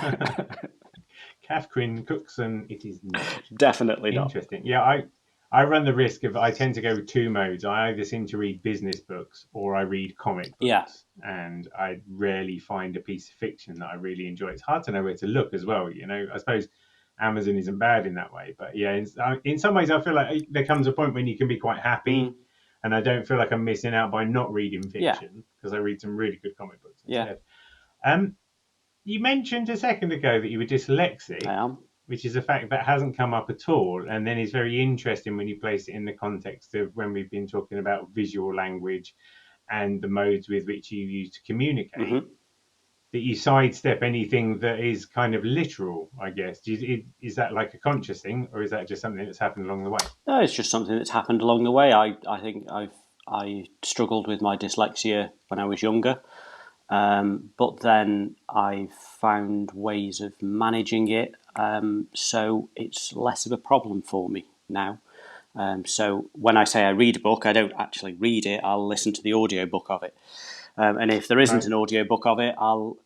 Catherine Cookson, it is not. Definitely not. Interesting. Yeah, I run the risk of, I tend to go with two modes. I either seem to read business books or I read comic books. Yeah. And I rarely find a piece of fiction that I really enjoy. It's hard to know where to look as well. I suppose Amazon isn't bad in that way. But yeah, in some ways I feel like there comes a point when you can be quite happy. And I don't feel like I'm missing out by not reading fiction because I read some really good comic books instead. You mentioned a second ago that you were dyslexic. I am. Which is a fact that hasn't come up at all. And then it's very interesting when you place it in the context of when we've been talking about visual language and the modes with which you use to communicate, that you sidestep anything that is kind of literal, I guess. Is that like a conscious thing, or is that just something that's happened along the way? No, it's just something that's happened along the way. I think I struggled with my dyslexia when I was younger. But then I've found ways of managing it, so it's less of a problem for me now. So when I say I read a book, I don't actually read it. I'll listen to the audiobook of it. And if there isn't an audiobook of it, I'll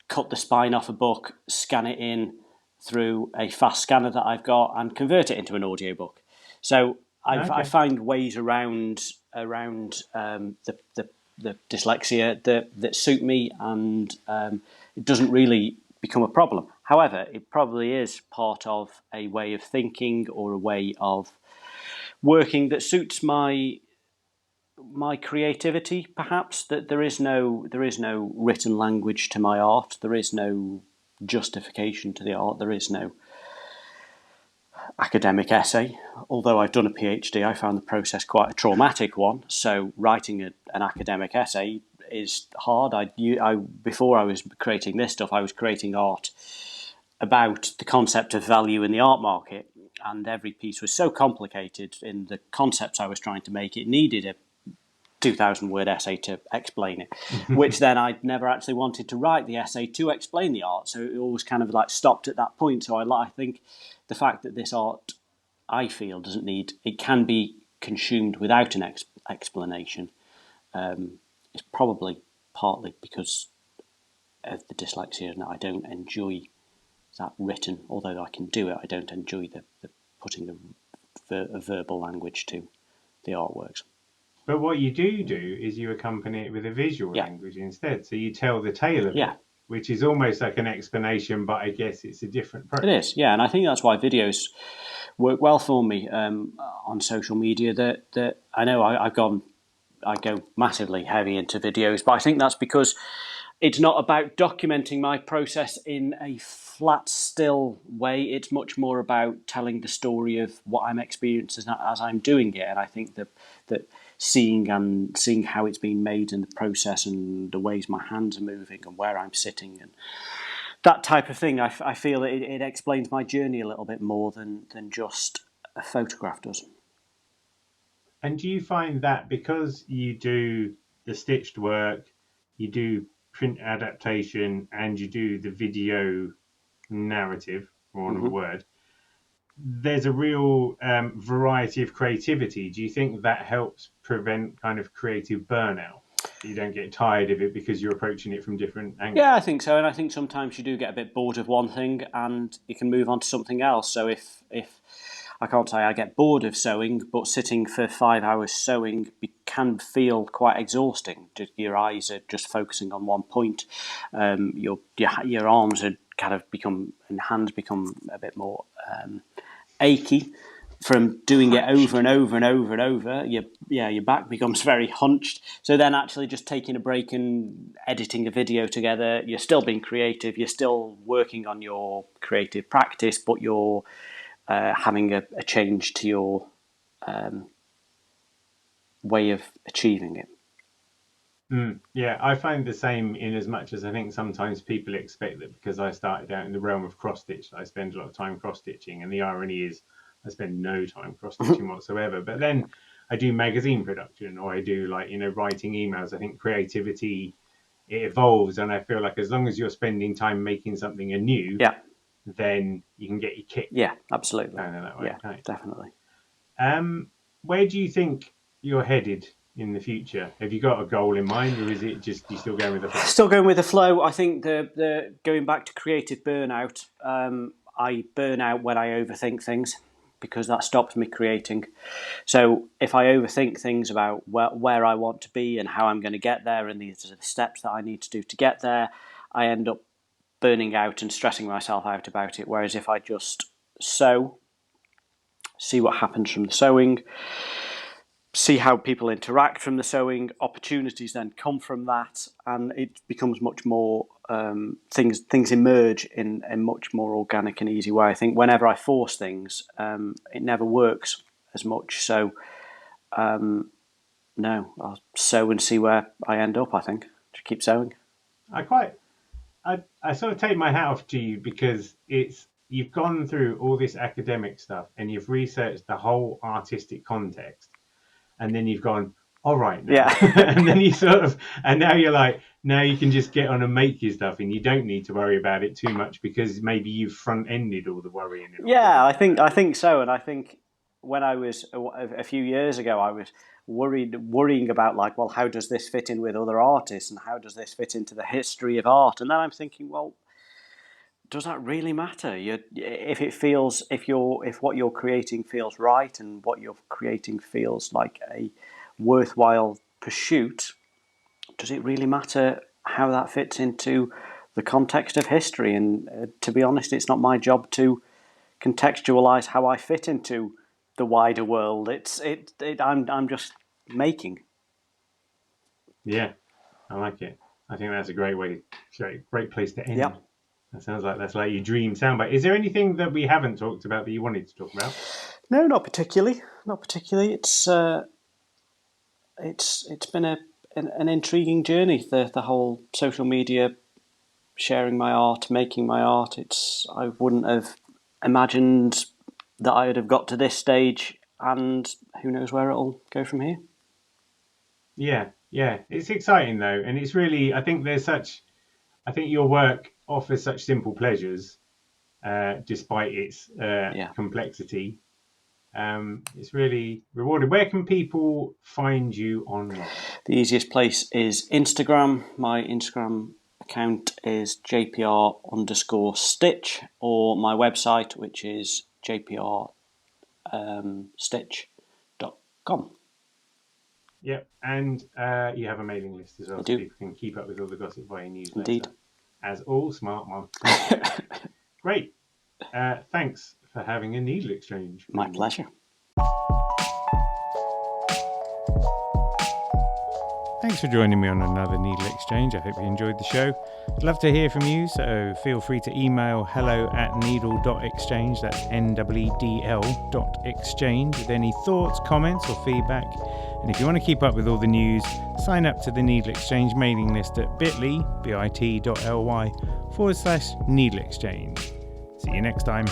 cut the spine off a book, scan it in through a fast scanner that I've got, and convert it into an audiobook. So I find ways around the dyslexia that suit me, and it doesn't really become a problem. However, it probably is part of a way of thinking or a way of working that suits my creativity, perhaps. That there is no written language to my art. There is no justification to the art. There is no academic essay. Although I've done a PhD, I found the process quite a traumatic one. So writing an academic essay is hard. Before I was creating this stuff, I was creating art about the concept of value in the art market, and every piece was so complicated in the concepts I was trying to make, it needed a 2,000 word essay to explain it, which then I never actually wanted to write the essay to explain the art. So it always kind of like stopped at that point. So I think the fact that this art, I feel, it can be consumed without an explanation, is probably partly because of the dyslexia, and I don't enjoy that written, although I can do it. I don't enjoy the putting a verbal language to the artworks. But what you do is you accompany it with a visual language instead. So you tell the tale of it, which is almost like an explanation, but I guess it's a different approach. It is, yeah, and I think that's why videos work well for me on social media. That I know I go massively heavy into videos, but I think that's because it's not about documenting my process in a flat, still way. It's much more about telling the story of what I'm experiencing as I'm doing it. And I think that seeing how it's been made in the process and the ways my hands are moving and where I'm sitting and that type of thing, I feel it explains my journey a little bit more than just a photograph does. And do you find that because you do the stitched work, you do print adaptation, and you do the video narrative, for want of a word, there's a real variety of creativity? Do you think that helps prevent kind of creative burnout? You don't get tired of it because you're approaching it from different angles? Yeah, I think so. And I think sometimes you do get a bit bored of one thing and you can move on to something else. So if I can't say I get bored of sewing, but sitting for 5 hours sewing can feel quite exhausting. Your eyes are just focusing on one point. Your arms are kind of and hands become a bit more achy from doing it over and over and over and over. Your back becomes very hunched. So then actually just taking a break and editing a video together, you're still being creative, you're still working on your creative practice, but you're having a change to your way of achieving it. Yeah, I find the same, in as much as I think sometimes people expect that because I started out in the realm of cross-stitch, I spend a lot of time cross-stitching, and the irony is I spend no time cross-stitching whatsoever. But then I do magazine production, or I do writing emails. I think creativity, it evolves, and I feel like as long as you're spending time making something anew, then you can get your kick. Yeah, absolutely. That way. Yeah, definitely. Where do you think you're headed in the future? Have you got a goal in mind, or is it just you still going with the flow? Still going with the flow. I think the going back to creative burnout, I burn out when I overthink things, because that stops me creating. So if I overthink things about where I want to be and how I'm going to get there, and these are the steps that I need to do to get there, I end up burning out and stressing myself out about it. Whereas if I just sew, see what happens from the sewing, see how people interact from the sewing, opportunities then come from that, and it becomes much more things emerge in a much more organic and easy way. I think whenever I force things, it never works as much. So no, I'll sew and see where I end up. I think just keep sewing. I sort of take my hat off to you, because you've gone through all this academic stuff and you've researched the whole artistic context, and then you've gone, all right now. Yeah. And then and now you're like, now you can just get on and make your stuff, and you don't need to worry about it too much, because maybe you've front-ended all the worrying. I think so. And I think when I was a few years ago, I was worrying about how does this fit in with other artists, and how does this fit into the history of art? And then I'm thinking, well, does that really matter? If what you're creating feels right, and what you're creating feels like a worthwhile pursuit, does it really matter how that fits into the context of history. And to be honest, it's not my job to contextualise how I fit into the wider world. I'm just making. Yeah, I like it. I think that's a great place to end. Yep. That sounds like that's like your dream soundbite. Is there anything that we haven't talked about that you wanted to talk about? No, not particularly. Not particularly. It's been an intriguing journey. The whole social media, sharing my art, making my art. I wouldn't have imagined that I would have got to this stage, and who knows where it'll go from here. Yeah, it's exciting though, and it's really. I think your work offers such simple pleasures, despite its complexity. It's really rewarding. Where can people find you online? The easiest place is Instagram. My Instagram account is JPR_Stitch, or my website, which is JPR Stitch.com. Yep, and you have a mailing list as well, so people can keep up with all the gossip via newsletter. Indeed. As all smart marketers. Great. Thanks for having a needle exchange. My pleasure. Thanks for joining me on another Needle Exchange. I hope you enjoyed the show. I'd love to hear from you, so feel free to email hello@needle.exchange, that's NEEDL.exchange, with any thoughts, comments or feedback. And if you want to keep up with all the news, sign up to the Needle Exchange mailing list at bit.ly/needle exchange. See you next time.